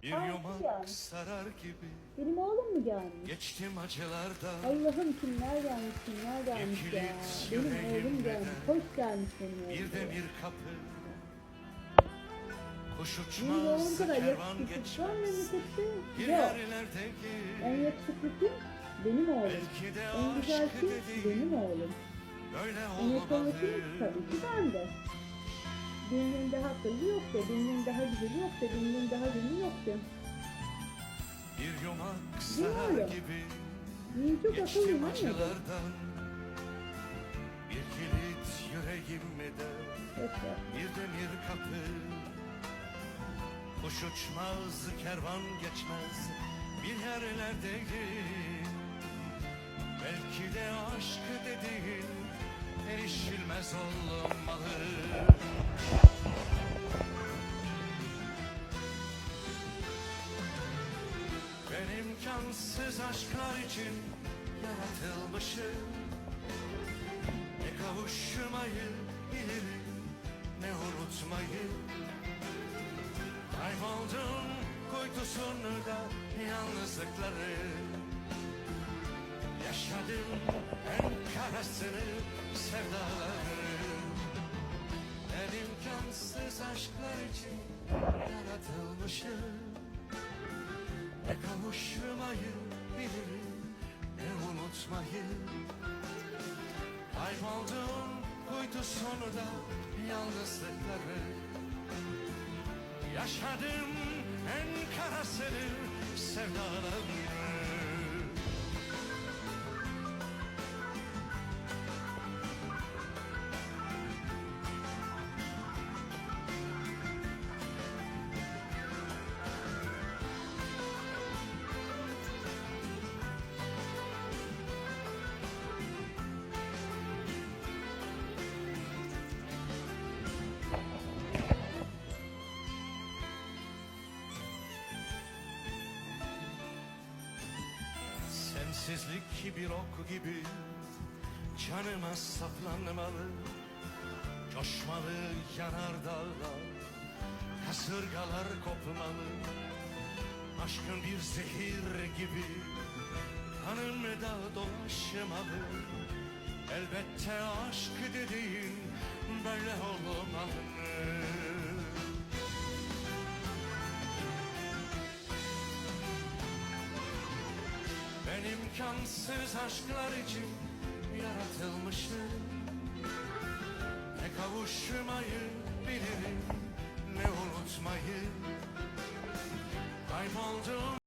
Bir Aa, yumak yani. sarar gibi Benim oğlum mu gelmiş? geçtim acılardan. Allah'ım kimler gelmiş ya. Benim oğlum gelmiş. Hoş gelmiş benim oğlum. Bir de bir kapı. Kuş Benim oğlum uçmaz, kadar kervan yakışıklı var geçmez. memlekette. Bir Yok. yerlerdeki En yakışıklı kim? Benim oğlum. belki de En güzel aşk kim? dediğin Benim oğlum. böyle En yakışıklı olmalı. kim? Tabii ki ben de. Birinin daha akıllı yoktu, birinin daha güzeli yoktu, birinin daha gönlü yoktu. Bir yumak Değil mi sarar öyle? gibi Benim çok geçtim akıllıyım anne. acılardan. Bir kilit yüreğime de Evet ya. bir demir kapı. Kuş uçmaz, kervan geçmez bir yerlerdeyim. Belki de aşk dediğin erişilmez olmalı. Ben imkansız aşklar için yaratılmışım. Ne kavuşmayı bilirim, ne unutmayı. Kayboldum kuytusunda yalnızlıkları. Yaşadım en karasını sevdaları. Ben imkansız aşklar için yaratılmışım. Ne kavuşmayı bilirim, ne unutmayı. Kayboldum kuytusunda yalnızlıkları. Yaşadım en karasını sevdaları. Sensizlik bir ok gibi canıma saplanmalı. Coşmalı yanardağlar, kasırgalar kopmalı. Aşkın bir zehir gibi kanımda dolaşmalı. Elbette aşk dediğin böyle olmalı. Ben imkansız aşklar için yaratılmışım. Ne kavuşmayı bilirim, ne unutmayı. Kayboldum